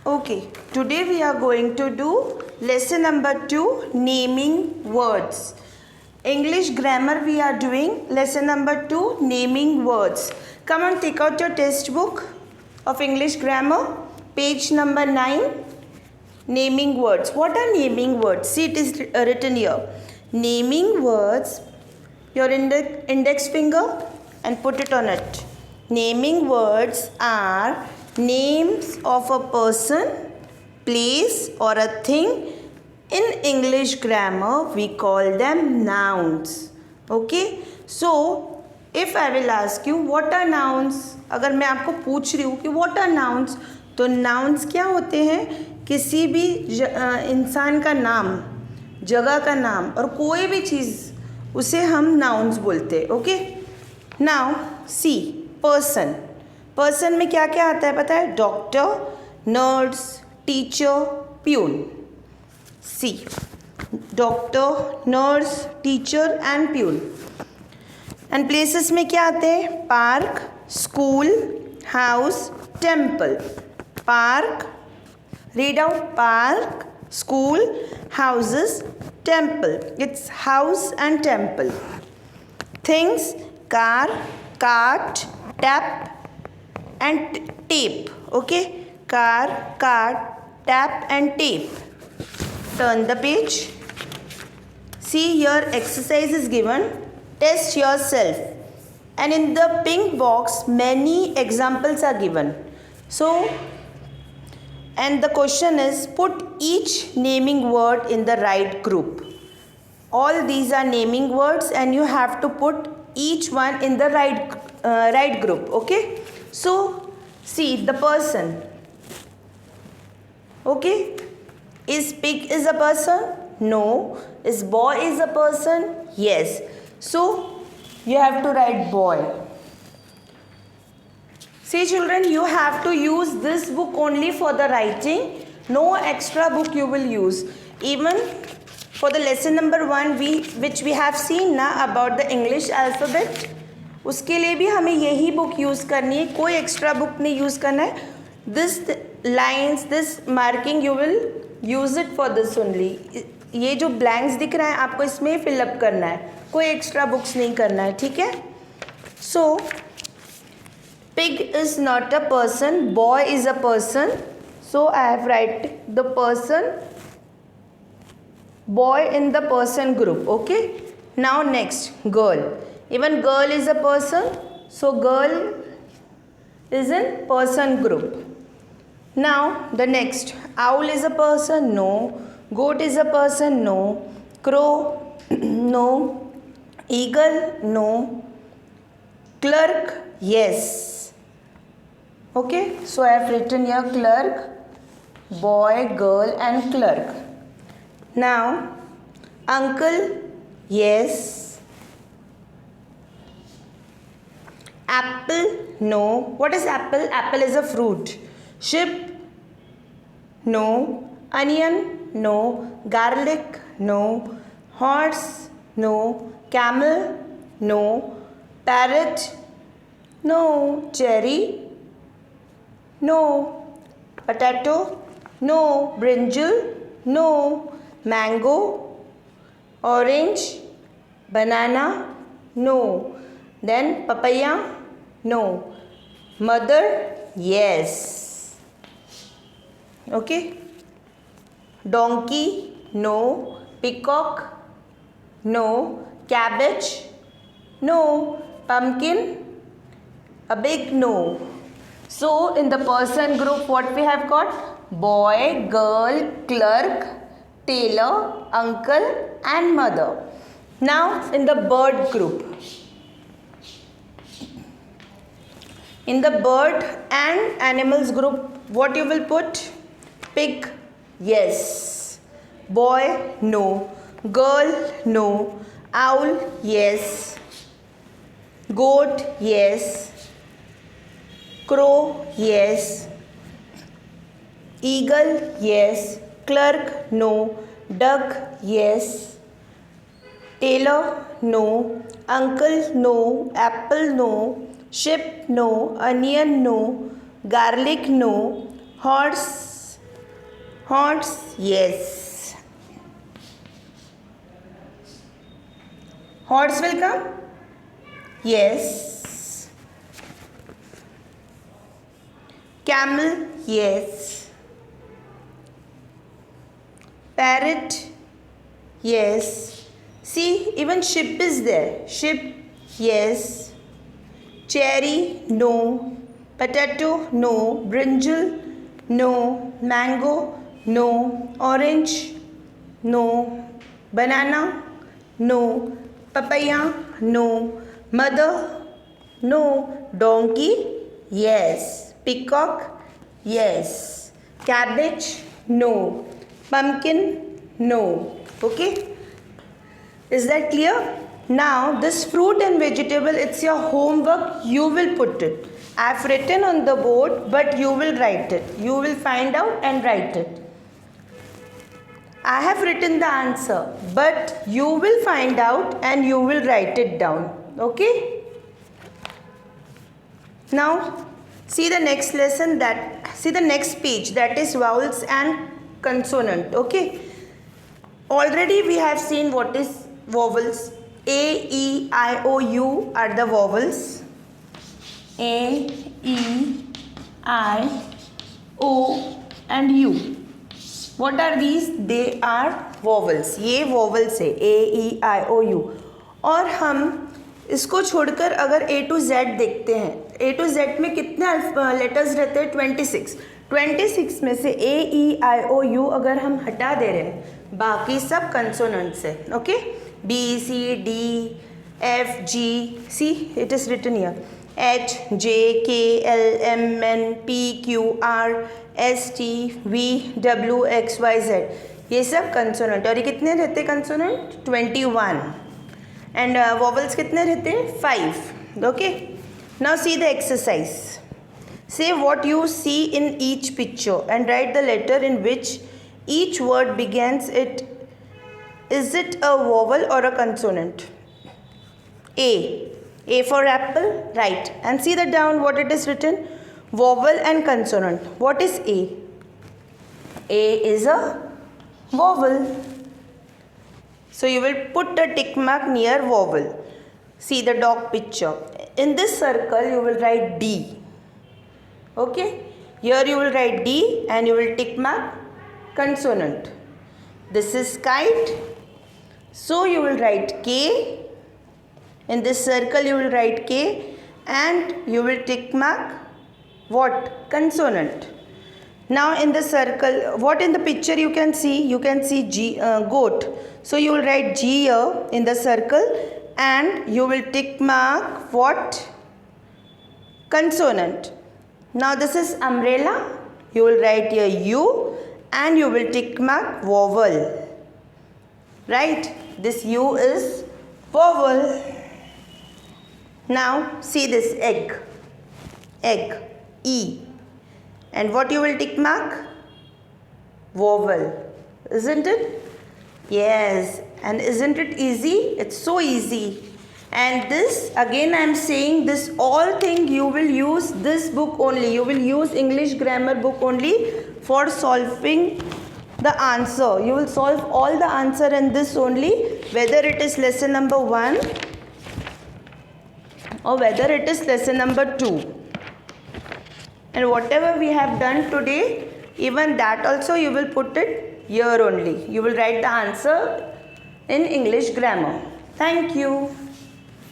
Okay, today we are going to do lesson number 2, naming words. English grammar we are doing lesson number 2, naming words. Come on, take out your textbook of English grammar, page number 9, naming words. What are naming words? See, it is written here. Naming words, your index finger and put it on it. Naming words are names of a person, place or a thing. In English grammar we call them nouns. Okay, so if I will ask you what are nouns, अगर मैं आपको पूछ रही हूँ कि what are nouns, तो nouns क्या होते हैं? किसी भी इंसान का नाम, जगह का नाम और कोई भी चीज़, उसे हम nouns बोलते हैं. Okay, now see person. Person में क्या क्या आता है पता है? Doctor, nurse, teacher, peon. See doctor, nurse, teacher and peon. And places में क्या आते हैं? Park, school, house, temple. Park, read out, park, school, houses, temple. It's house and temple. Things, car, cart, tap and tape. Okay, car, cart, tap and tape. Turn the page. See, here exercise is given. Test yourself. And in the pink box many examples are given. So, and the question is, put each naming word in the right group. All these are naming words and you have to put each one in the right group. Okay, so see the person. Okay, is pig is a person? No. Is boy is a person? Yes. So you have to write boy. See children, you have to use this book only for the writing. No extra book you will use. Even for the lesson number 1 which we have seen na about the English alphabet, उसके लिए भी हमें यही book use करनी है. कोई extra book नहीं use करना है. This lines, this marking you will use it for this only. ये जो blanks दिख रहा है आपको इसमें fill up करना है. कोई extra books नहीं करना है. ठीक है? So pig is not a person, boy is a person. So I have write the person, boy in the person group. Okay. Now next, girl. Even girl is a person. So girl is in person group. Now the next, owl is a person. No. Goat is a person. No. Crow. No. Eagle. No. Clerk. Yes. Okay, so I have written here clerk, boy, girl and clerk. Now, uncle, yes. Apple, no. What is apple? Apple is a fruit. Sheep, no. Onion, no. Garlic, no. Horse, no. Camel, no. Parrot, no. Cherry, no. Potato, no. Brinjal, no. Mango, orange, banana, no. Then papaya, no. Mother, yes. Okay. Donkey, no. Peacock, no. Cabbage, no. Pumpkin, a big no. So in the person group what we have got? Boy, girl, clerk, tailor, uncle and mother. Now in the bird group. In the bird and animals group what you will put? Pig, yes. Boy, no. Girl, no. Owl, yes. Goat, yes. Crow, yes. Eagle, yes. Clerk, no. Duck, yes. Tailor, no. Uncle, no. Apple, no. Sheep, no. Onion, no. Garlic, no. Horse, Horse, yes. Horse will come? Yes. Camel, yes. Parrot, yes. See, even ship is there. Ship, yes. Cherry, no. Potato, no. Brinjal, no. Mango, no. Orange, no. Banana, no. Papaya, no. Mother, no. Donkey, yes. Peacock, yes. Cabbage, no. Pumpkin, no. Okay. Is that clear? Now this fruit and vegetable, it's your homework. You will put it. I have written on the board, but you will write it. You will find out and write it. I have written the answer, but you will find out and you will write it down. Okay? Now see the next lesson, see the next page, that is vowels and consonant. Okay? Already we have seen what is vowels. A, E, I, O, U are the vowels. A, E, I, O and U. What are these? They are vowels. ये vowels है. A, E, I, O, U. और हम इसको छोड़कर अगर A to Z देखते हैं, A to Z में कितने लेटर्स रहते हैं? 26. 26 में से A, E, I, O, U अगर हम हटा दे रहे हैं, बाकी सब कंसोनेंट्स है. Okay? B, C, D, F, G. See, it is written here. H, J, K, L, M, N, P, Q, R, S, T, V, W, X, Y, Z. ये सब कंसोनेंट. और ये कितने रहते कंसोनेंट? 21. एंड वॉवल्स कितने रहते हैं? 5. Okay. Now see the exercise. Say what you see in each picture and write the letter in which each word begins. Is it a vowel or a consonant? A. A for apple. Right. And see the down what it is written. Vowel and consonant. What is A? A is a vowel. So you will put a tick mark near vowel. See the dog picture. In this circle you will write D. Okay, here you will write D and you will tick mark consonant. This is kite, so you will write K. In this circle you will write K and you will tick mark what? Consonant. Now in the circle, what in the picture you can see? You can see G, goat. So you will write G here in the circle and you will tick mark what? Consonant. Now this is umbrella. You will write here U and you will tick mark vowel. Right? This U is vowel. Now see this egg. Egg. E. And what you will tick mark? Vowel. Isn't it? Yes. And isn't it easy? It's so easy. And this, again I am saying, this all thing you will use this book only. You will use English grammar book only for solving the answer. You will solve all the answer in this only, whether it is lesson number 1 or whether it is lesson number 2. And whatever we have done today, even that also you will put it here only. You will write the answer in English grammar. Thank you.